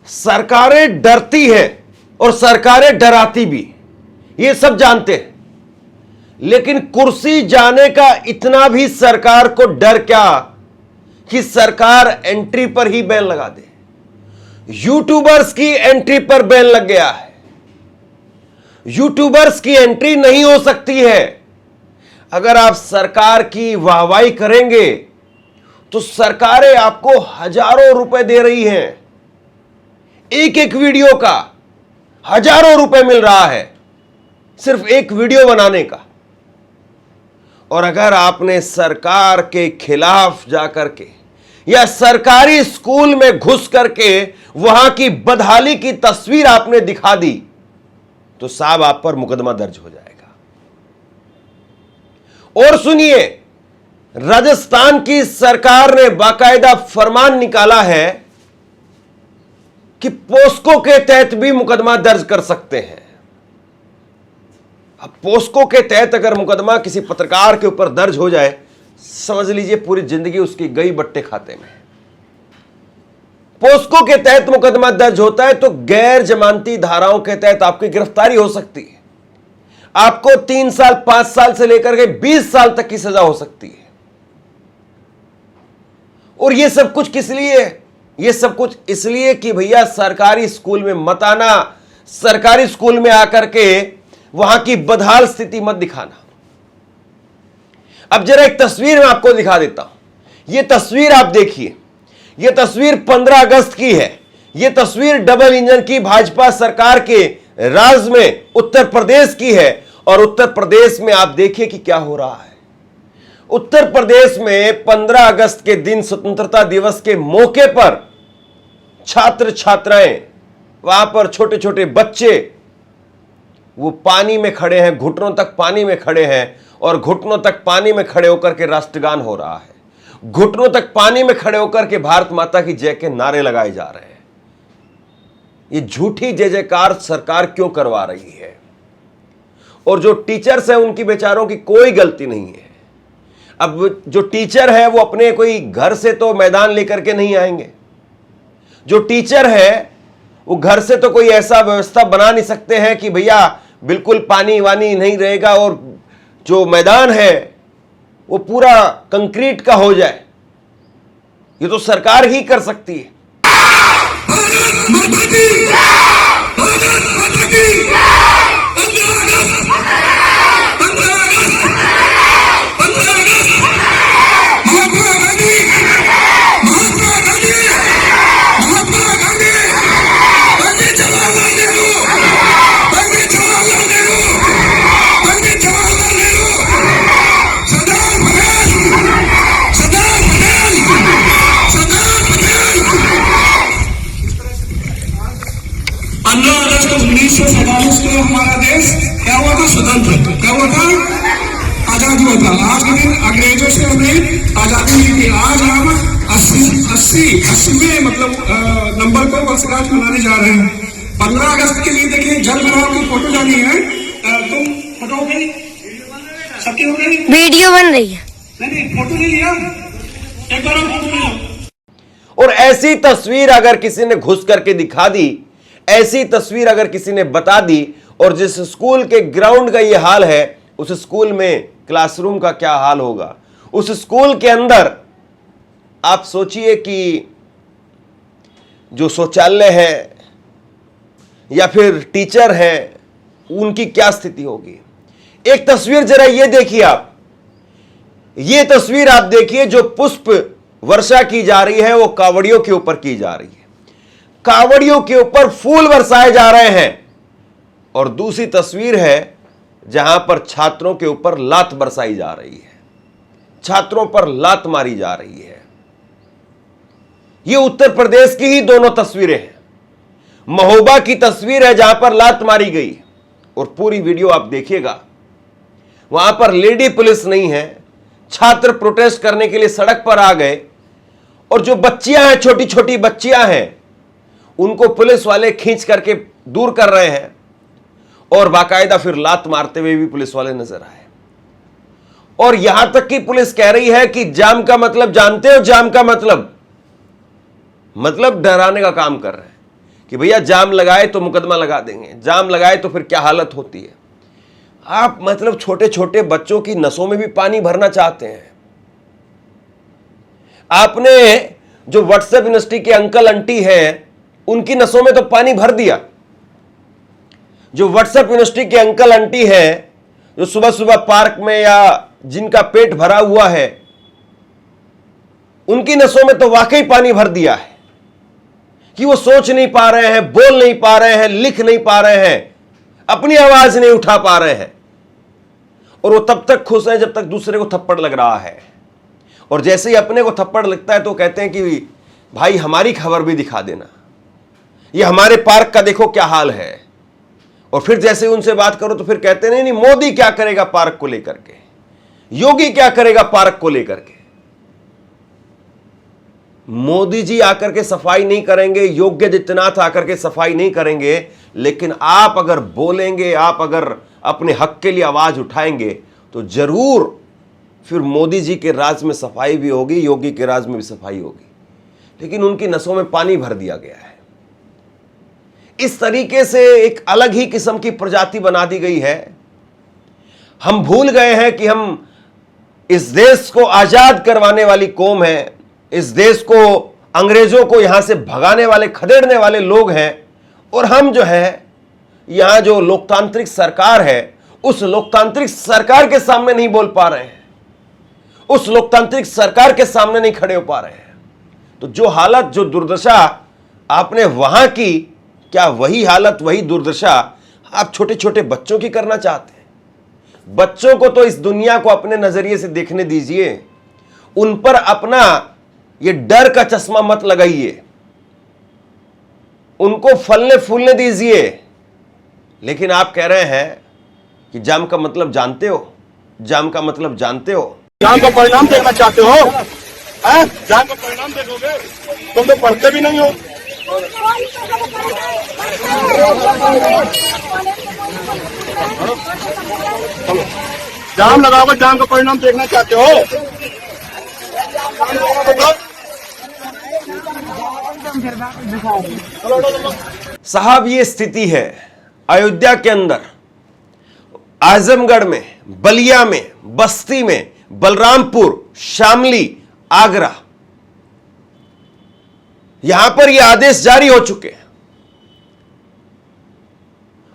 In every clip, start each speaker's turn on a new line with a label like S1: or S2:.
S1: सरकारें डरती हैं और सरकारें डराती भी, ये सब जानते हैं। लेकिन कुर्सी जाने का इतना भी सरकार को डर क्या कि सरकार एंट्री पर ही बैन लगा दे। यूट्यूबर्स की एंट्री पर बैन लग गया है। यूट्यूबर्स की एंट्री नहीं हो सकती है। अगर आप सरकार की वाहवाही करेंगे तो सरकारें आपको हजारों रुपए दे रही हैं। एक एक वीडियो का हजारों रुपए मिल रहा है सिर्फ एक वीडियो बनाने का। और अगर आपने सरकार के खिलाफ जाकर के या सरकारी स्कूल में घुस करके वहां की बदहाली की तस्वीर आपने दिखा दी तो साहब आप पर मुकदमा दर्ज हो जाएगा। और सुनिए, राजस्थान की सरकार ने बाकायदा फरमान निकाला है कि पोस्को के तहत भी मुकदमा दर्ज कर सकते हैं। अब पोस्को के तहत अगर मुकदमा किसी पत्रकार के ऊपर दर्ज हो जाए, समझ लीजिए पूरी जिंदगी उसकी गई बट्टे खाते में। पोस्को के तहत मुकदमा दर्ज होता है तो गैर जमानती धाराओं के तहत आपकी गिरफ्तारी हो सकती है। आपको 3 साल 5 साल से लेकर के 20 साल तक की सजा हो सकती है। और यह सब कुछ किस लिए है? यह सब कुछ इसलिए कि भैया सरकारी स्कूल में मत आना, सरकारी स्कूल में आकर के वहां की बदहाल स्थिति मत दिखाना। अब जरा एक तस्वीर मैं आपको दिखा देता हूं। यह तस्वीर आप देखिए। यह तस्वीर 15 अगस्त की है। यह तस्वीर डबल इंजन की भाजपा सरकार के राज में उत्तर प्रदेश की है। और उत्तर प्रदेश में आप देखिए कि क्या हो रहा है। उत्तर प्रदेश में 15 अगस्त के दिन स्वतंत्रता दिवस के मौके पर छात्र छात्राएं, वहां पर छोटे छोटे बच्चे वो पानी में खड़े हैं, घुटनों तक पानी में खड़े हैं। और घुटनों तक पानी में खड़े होकर के राष्ट्रगान हो रहा है। घुटनों तक पानी में खड़े होकर के भारत माता की जय के नारे लगाए जा रहे हैं। ये झूठी जय जयकार सरकार क्यों करवा रही है? और जो टीचर्स हैं उनकी बेचारों की कोई गलती नहीं है। अब जो टीचर है वो अपने कोई घर से तो मैदान लेकर के नहीं आएंगे। जो टीचर है वो घर से तो कोई ऐसा व्यवस्था बना नहीं सकते हैं कि भैया बिल्कुल पानी वानी नहीं रहेगा और जो मैदान है वो पूरा कंक्रीट का हो जाए। ये तो सरकार ही कर सकती है।
S2: हमारा देश क्या हुआ था? स्वतंत्र क्या हुआ था? आजादी हुआ था। आज के दिन अंग्रेजों से हमें आजादी मिली थी। आज हम 80वें नंबर को वर्षगांठ मनाने जा रहे हैं। 15 अगस्त के लिए देखिए जल भराव की फोटो जानी है। तुम फोटो हो गई? सबकी हो गई?
S3: वीडियो बन रही है।
S2: नहीं फोटो नहीं लिया, एक बार फोटो लिया।
S1: और ऐसी तस्वीर अगर किसी ने घुस करके दिखा दी, ऐसी तस्वीर अगर किसी ने बता दी, और जिस स्कूल के ग्राउंड का यह हाल है उस स्कूल में क्लासरूम का क्या हाल होगा? उस स्कूल के अंदर आप सोचिए कि जो शौचालय है या फिर टीचर है उनकी क्या स्थिति होगी। एक तस्वीर जरा ये देखिए आप। ये तस्वीर आप देखिए जो पुष्प वर्षा की जा रही है वो कावड़ियों के ऊपर की जा रही है। कावड़ियों के ऊपर फूल बरसाए जा रहे हैं। और दूसरी तस्वीर है जहां पर छात्रों के ऊपर लात बरसाई जा रही है, छात्रों पर लात मारी जा रही है। ये उत्तर प्रदेश की ही दोनों तस्वीरें हैं। महोबा की तस्वीर है जहां पर लात मारी गई और पूरी वीडियो आप देखिएगा। वहां पर लेडी पुलिस नहीं है, छात्र प्रोटेस्ट करने के लिए सड़क पर आ गए और जो बच्चियां हैं, छोटी छोटी बच्चियां हैं, उनको पुलिस वाले खींच करके दूर कर रहे हैं और बाकायदा फिर लात मारते हुए भी पुलिस वाले नजर आए। और यहां तक कि पुलिस कह रही है कि जाम का मतलब जानते हो? जाम का मतलब डराने का काम कर रहे हैं कि भैया जाम लगाए तो मुकदमा लगा देंगे, जाम लगाए तो फिर क्या हालत होती है। आप मतलब छोटे छोटे बच्चों की नसों में भी पानी भरना चाहते हैं। आपने जो व्हाट्सएप यूनिवर्सिटी के अंकल आंटी हैं उनकी नसों में तो पानी भर दिया। जो व्हाट्सएप यूनिवर्सिटी के अंकल आंटी हैं जो सुबह सुबह पार्क में या जिनका पेट भरा हुआ है उनकी नसों में तो वाकई पानी भर दिया है कि वो सोच नहीं पा रहे हैं, बोल नहीं पा रहे हैं, लिख नहीं पा रहे हैं, अपनी आवाज नहीं उठा पा रहे हैं। और वो तब तक खुश हैं जब तक दूसरे को थप्पड़ लग रहा है। और जैसे ही अपने को थप्पड़ लगता है तो कहते हैं कि भाई हमारी खबर भी दिखा देना, ये हमारे पार्क का देखो क्या हाल है। और फिर जैसे ही उनसे बात करो तो फिर कहते नहीं मोदी क्या करेगा पार्क को लेकर के, योगी क्या करेगा पार्क को लेकर के। मोदी जी आकर के सफाई नहीं करेंगे, योगी आदित्यनाथ आकर के सफाई नहीं करेंगे, लेकिन आप अगर बोलेंगे, आप अगर अपने हक के लिए आवाज उठाएंगे तो जरूर फिर मोदी जी के राज में सफाई भी होगी, योगी के राज में भी सफाई होगी। लेकिन उनकी नसों में पानी भर दिया गया है। इस तरीके से एक अलग ही किस्म की प्रजाति बना दी गई है। हम भूल गए हैं कि हम इस देश को आजाद करवाने वाली कौम है, इस देश को अंग्रेजों को यहां से भगाने वाले, खदेड़ने वाले लोग हैं। और हम जो है यहां जो लोकतांत्रिक सरकार है उस लोकतांत्रिक सरकार के सामने नहीं बोल पा रहे हैं, उस लोकतांत्रिक सरकार के सामने नहीं खड़े हो पा रहे हैं। तो जो हालत, जो दुर्दशा आपने वहां की, क्या वही हालत, वही दुर्दशा आप छोटे छोटे बच्चों की करना चाहते हैं? बच्चों को तो इस दुनिया को अपने नजरिए से देखने दीजिए, उन पर अपना ये डर का चश्मा मत लगाइए, उनको फलने फूलने दीजिए। लेकिन आप कह रहे हैं कि जाम का मतलब जानते हो, जाम का मतलब जानते हो।
S3: जाम का परिणाम देखना चाहते हो? जाम का परिणाम देखोगे? तुम तो पढ़ते भी नहीं हो। जाम लगाओगे, जाम का परिणाम देखना चाहते हो?
S1: साहब ये स्थिति है अयोध्या के अंदर, आजमगढ़ में, बलिया में, बस्ती में, बलरामपुर, शामली, आगरा, यहां पर ये आदेश जारी हो चुके हैं।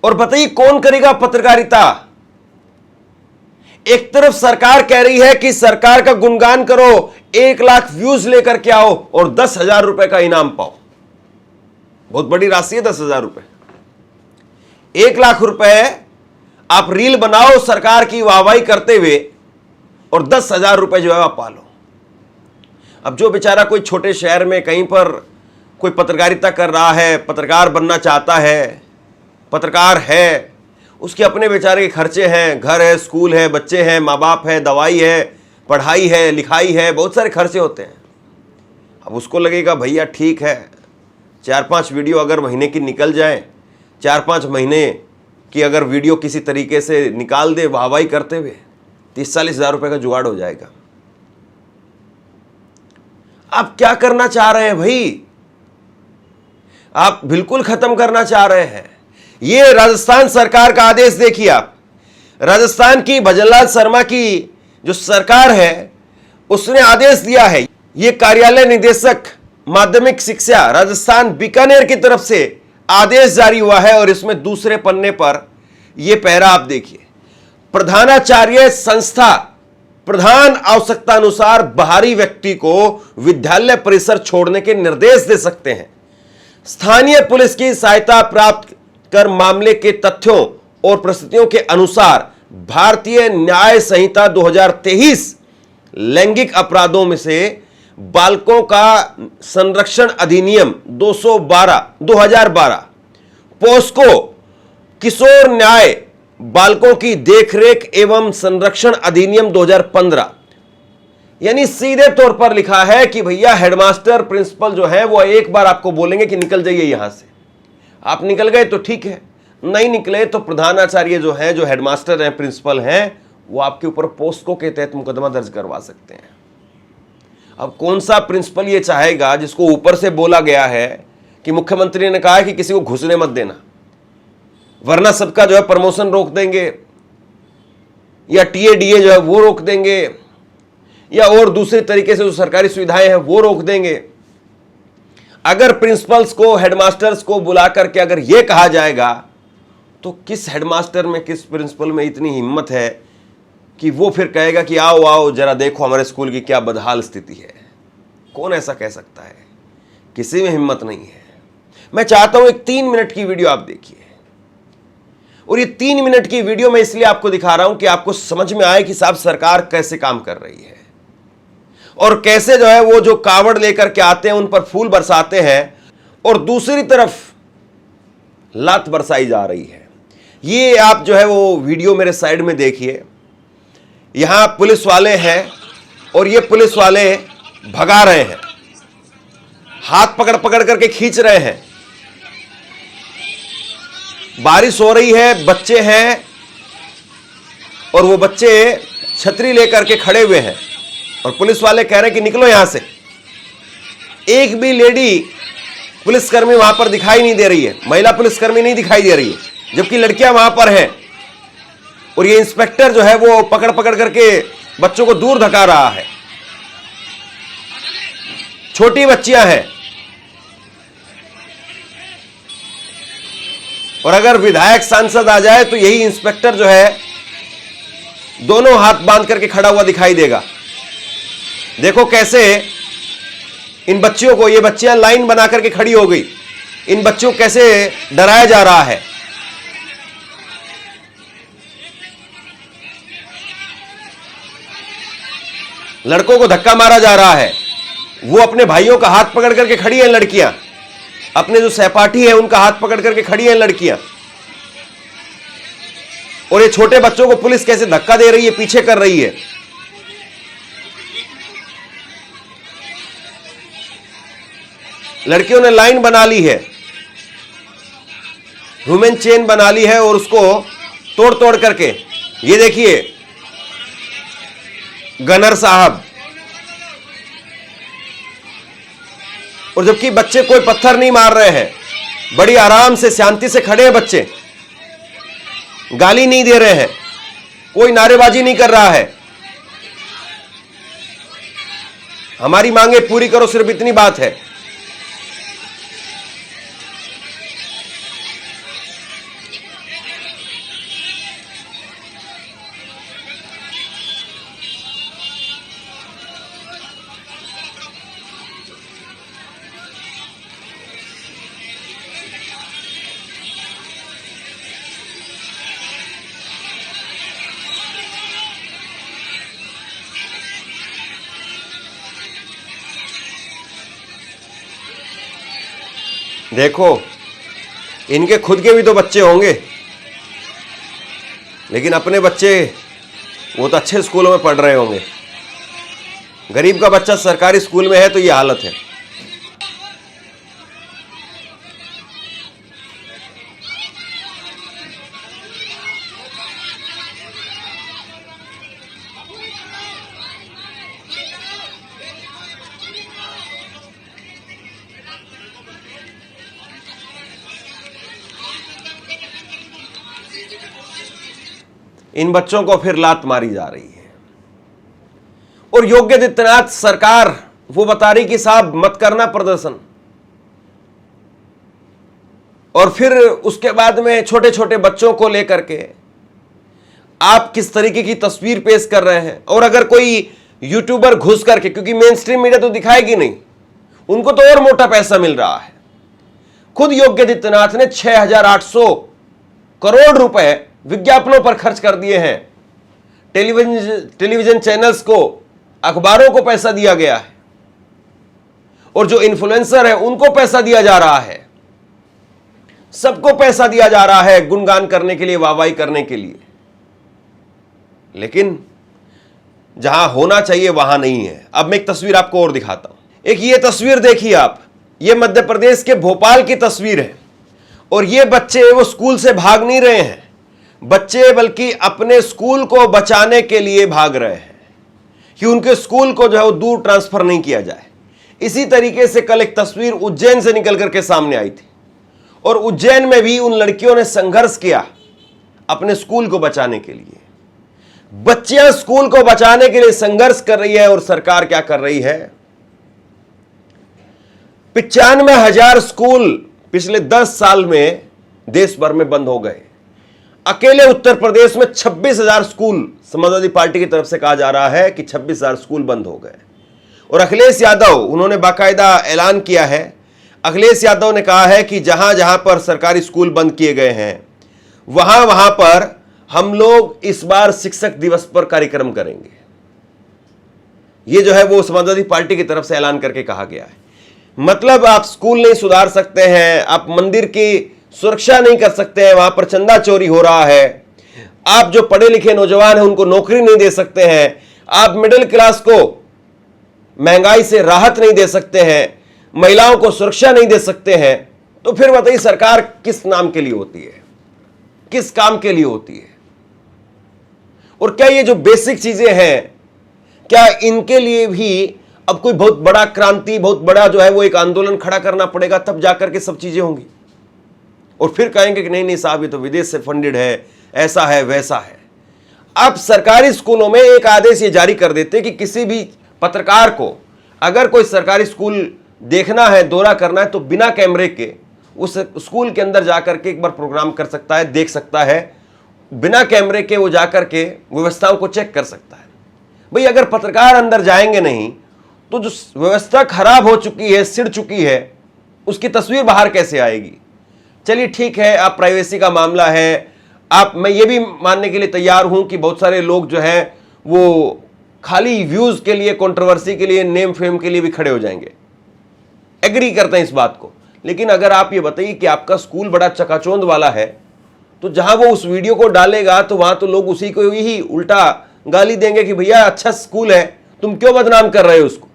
S1: और बताइए कौन करेगा पत्रकारिता? एक तरफ सरकार कह रही है कि सरकार का गुणगान करो, 1 लाख व्यूज लेकर के आओ और 10,000 रुपए का इनाम पाओ। बहुत बड़ी राशि है 10,000 रुपए। 1 लाख रुपए आप रील बनाओ सरकार की वाहवाही करते हुए और 10,000 रुपए जो है आप पालो। अब जो बेचारा कोई छोटे शहर में कहीं पर कोई पत्रकारिता कर रहा है, पत्रकार बनना चाहता है, पत्रकार है, उसके अपने बेचारे के खर्चे हैं, घर है, स्कूल है, बच्चे हैं, माँ बाप है, दवाई है, पढ़ाई है, लिखाई है, बहुत सारे खर्चे होते हैं। अब उसको लगेगा भैया ठीक है 4-5 वीडियो अगर महीने की निकल जाए, 4-5 महीने की अगर वीडियो किसी तरीके से निकाल दे वाहवाही करते हुए, 30-40 हज़ार रुपये का जुगाड़ हो जाएगा। आप क्या करना चाह रहे हैं भाई? आप बिल्कुल खत्म करना चाह रहे हैं। ये राजस्थान सरकार का आदेश देखिए आप। राजस्थान की भजनलाल शर्मा की जो सरकार है उसने आदेश दिया है। ये कार्यालय निदेशक माध्यमिक शिक्षा राजस्थान बीकानेर की तरफ से आदेश जारी हुआ है और इसमें दूसरे पन्ने पर यह पैरा आप देखिए। प्रधानाचार्य संस्था प्रधान आवश्यकता अनुसार बाहरी व्यक्ति को विद्यालय परिसर छोड़ने के निर्देश दे सकते हैं। स्थानीय पुलिस की सहायता प्राप्त कर मामले के तथ्यों और परिस्थितियों के अनुसार भारतीय न्याय संहिता 2023 लैंगिक अपराधों में से बालकों का संरक्षण अधिनियम 2012 पोस्को किशोर न्याय बालकों की देखरेख एवं संरक्षण अधिनियम 2015, यानी सीधे तौर पर लिखा है कि भैया हेडमास्टर प्रिंसिपल जो है वो एक बार आपको बोलेंगे कि निकल जाइए यहां से। आप निकल गए तो ठीक है, नहीं निकले तो प्रधानाचार्य जो है, जो हेडमास्टर हैं, प्रिंसिपल हैं, वो आपके ऊपर पोस्को के तहत मुकदमा दर्ज करवा सकते हैं। अब कौन सा प्रिंसिपल ये चाहेगा जिसको ऊपर से बोला गया है कि मुख्यमंत्री ने कहा है कि किसी को घुसने मत देना, वरना सबका जो है प्रमोशन रोक देंगे, या टीएडीए जो है वो रोक देंगे, या और दूसरे तरीके से जो सरकारी सुविधाएं हैं वो रोक देंगे। अगर प्रिंसिपल्स को, हेडमास्टर्स को बुला करके अगर ये कहा जाएगा तो किस हेडमास्टर में, किस प्रिंसिपल में इतनी हिम्मत है कि वो फिर कहेगा कि आओ आओ जरा देखो हमारे स्कूल की क्या बदहाल स्थिति है। कौन ऐसा कह सकता है? किसी में हिम्मत नहीं है। मैं चाहता हूं एक 3 मिनट की वीडियो आप देखिए, और ये 3 मिनट की वीडियो मैं इसलिए आपको दिखा रहा हूं कि आपको समझ में आए कि साहब सरकार कैसे काम कर रही है, और कैसे जो है वो जो कावड़ लेकर के आते हैं उन पर फूल बरसाते हैं, और दूसरी तरफ लात बरसाई जा रही है। ये आप जो है वो वीडियो मेरे साइड में देखिए। यहां पुलिस वाले हैं और ये पुलिस वाले भगा रहे हैं, हाथ पकड़ पकड़ करके खींच रहे हैं। बारिश हो रही है, बच्चे हैं, और वो बच्चे छतरी लेकर के खड़े हुए हैं, और पुलिस वाले कह रहे हैं कि निकलो यहां से। एक भी लेडी पुलिसकर्मी वहां पर दिखाई नहीं दे रही है, महिला पुलिसकर्मी नहीं दिखाई दे रही है, जबकि लड़कियां वहां पर हैं। और ये इंस्पेक्टर जो है वो पकड़ पकड़ करके बच्चों को दूर धका रहा है। छोटी बच्चियां हैं, और अगर विधायक सांसद आ जाए तो यही इंस्पेक्टर जो है दोनों हाथ बांध करके खड़ा हुआ दिखाई देगा। देखो कैसे इन बच्चियों को, ये बच्चियां लाइन बना करके खड़ी हो गई, इन बच्चों को कैसे डराया जा रहा है। लड़कों को धक्का मारा जा रहा है, वो अपने भाइयों का हाथ पकड़ करके खड़ी हैं लड़कियां, अपने जो सहपाठी है उनका हाथ पकड़ करके खड़ी हैं लड़कियां, और ये छोटे बच्चों को पुलिस कैसे धक्का दे रही है, पीछे कर रही है। लड़कियों ने लाइन बना ली है, ह्यूमन चेन बना ली है, और उसको तोड़ तोड़ करके, ये देखिए गनर साहब, और जबकि बच्चे कोई पत्थर नहीं मार रहे हैं, बड़ी आराम से शांति से खड़े हैं बच्चे, गाली नहीं दे रहे हैं, कोई नारेबाजी नहीं कर रहा है। हमारी मांगे पूरी करो, सिर्फ इतनी बात है। देखो इनके खुद के भी तो बच्चे होंगे, लेकिन अपने बच्चे वो तो अच्छे स्कूलों में पढ़ रहे होंगे। गरीब का बच्चा सरकारी स्कूल में है तो ये हालत है। इन बच्चों को फिर लात मारी जा रही है, और योगी आदित्यनाथ सरकार वो बता रही कि साहब मत करना प्रदर्शन, और फिर उसके बाद में छोटे छोटे बच्चों को लेकर के आप किस तरीके की तस्वीर पेश कर रहे हैं। और अगर कोई यूट्यूबर घुस करके, क्योंकि मेन स्ट्रीम मीडिया तो दिखाएगी नहीं, उनको तो और मोटा पैसा मिल रहा है। खुद योगी आदित्यनाथ ने 6,800 करोड़ रुपए विज्ञापनों पर खर्च कर दिए हैं। टेलीविजन चैनल्स को, अखबारों को पैसा दिया गया है, और जो इन्फ्लुएंसर है उनको पैसा दिया जा रहा है, सबको पैसा दिया जा रहा है गुणगान करने के लिए, वाहवाही करने के लिए। लेकिन जहां होना चाहिए वहां नहीं है। अब मैं एक तस्वीर आपको और दिखाता हूं। एक ये तस्वीर देखिए आप, ये मध्य प्रदेश के भोपाल की तस्वीर है, और ये बच्चे वो स्कूल से भाग नहीं रहे हैं, बच्चे बल्कि अपने स्कूल को बचाने के लिए भाग रहे हैं कि उनके स्कूल को जो है वो दूर ट्रांसफर नहीं किया जाए। इसी तरीके से कल एक तस्वीर उज्जैन से निकल करके सामने आई थी और उज्जैन में भी उन लड़कियों ने संघर्ष किया अपने स्कूल को बचाने के लिए। बच्चियां स्कूल को बचाने के लिए संघर्ष कर रही है और सरकार क्या कर रही है? 95,000 स्कूल पिछले 10 साल में देश भर में बंद हो गए। अकेले उत्तर प्रदेश में 26,000 स्कूल समाजवादी पार्टी की तरफ से कहा जा रहा है कि 26,000 स्कूल बंद हो गए। और अखिलेश यादव उन्होंने बाकायदा ऐलान किया है। अखिलेश यादव ने कहा है कि जहां जहां पर सरकारी स्कूल बंद किए गए हैं वहां वहां पर हम लोग इस बार शिक्षक दिवस पर कार्यक्रम करेंगे। यह जो है वो समाजवादी पार्टी की तरफ से ऐलान करके कहा गया है। मतलब आप स्कूल नहीं सुधार सकते हैं, आप मंदिर की सुरक्षा नहीं कर सकते हैं, वहां पर चंदा चोरी हो रहा है, आप जो पढ़े लिखे नौजवान हैं उनको नौकरी नहीं दे सकते हैं, आप मिडिल क्लास को महंगाई से राहत नहीं दे सकते हैं, महिलाओं को सुरक्षा नहीं दे सकते हैं, तो फिर बताइए सरकार किस नाम के लिए होती है, किस काम के लिए होती है? और क्या ये जो बेसिक चीजें हैं, क्या इनके लिए भी अब कोई बहुत बड़ा क्रांति, बहुत बड़ा जो है वो एक आंदोलन खड़ा करना पड़ेगा तब जाकर के सब चीजें होंगी? और फिर कहेंगे कि नहीं नहीं साहब ये तो विदेश से फंडेड है, ऐसा है वैसा है। आप सरकारी स्कूलों में एक आदेश ये जारी कर देते कि किसी भी पत्रकार को अगर कोई सरकारी स्कूल देखना है, दौरा करना है, तो बिना कैमरे के उस स्कूल के अंदर जाकर के एक बार प्रोग्राम कर सकता है, देख सकता है, बिना कैमरे के वो जाकर के व्यवस्थाओं को चेक कर सकता है। भाई अगर पत्रकार अंदर जाएंगे नहीं तो जो व्यवस्था खराब हो चुकी है, सिड़ चुकी है, उसकी तस्वीर बाहर कैसे आएगी? चलिए ठीक है, आप प्राइवेसी का मामला है, मैं ये भी मानने के लिए तैयार हूं कि बहुत सारे लोग जो है वो खाली व्यूज के लिए, कंट्रोवर्सी के लिए, नेम फेम के लिए भी खड़े हो जाएंगे, एग्री करते हैं इस बात को। लेकिन अगर आप ये बताइए कि आपका स्कूल बड़ा चकाचौंध वाला है, तो जहां वो उस वीडियो को डालेगा तो वहां तो लोग उसी को ही उल्टा गाली देंगे कि भैया अच्छा स्कूल है, तुम क्यों बदनाम कर रहे हो उसको?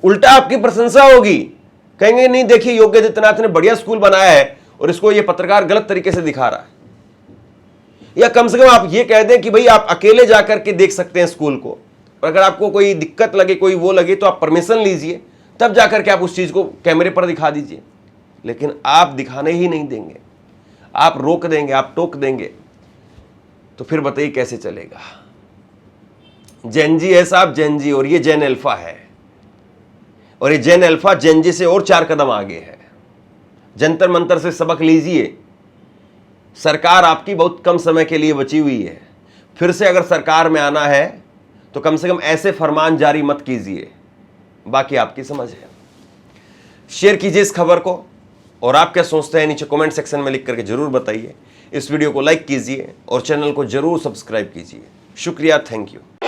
S1: उल्टा आपकी प्रशंसा होगी, कहेंगे नहीं देखिए योगी आदित्यनाथ ने बढ़िया स्कूल बनाया है और इसको ये पत्रकार गलत तरीके से दिखा रहा है। या कम से कम आप ये कह दें कि भाई आप अकेले जाकर के देख सकते हैं स्कूल को, और अगर आपको कोई दिक्कत लगे, कोई वो लगे, तो आप परमिशन लीजिए, तब जाकर के आप उस चीज को कैमरे पर दिखा दीजिए। लेकिन आप दिखाने ही नहीं देंगे, आप रोक देंगे, आप टोक देंगे, तो फिर बताइए कैसे चलेगा? जेनजी है साहब, जेनजी, और ये जेन अल्फा है, और ये जेन अल्फा जेनजी से और 4 कदम आगे है। जंतर मंतर से सबक लीजिए। सरकार आपकी बहुत कम समय के लिए बची हुई है, फिर से अगर सरकार में आना है तो कम से कम ऐसे फरमान जारी मत कीजिए, बाकी आपकी समझ है। शेयर कीजिए इस खबर को, और आप क्या सोचते हैं नीचे कमेंट सेक्शन में लिख करके जरूर बताइए। इस वीडियो को लाइक कीजिए और चैनल को जरूर सब्सक्राइब कीजिए। शुक्रिया, थैंक यू।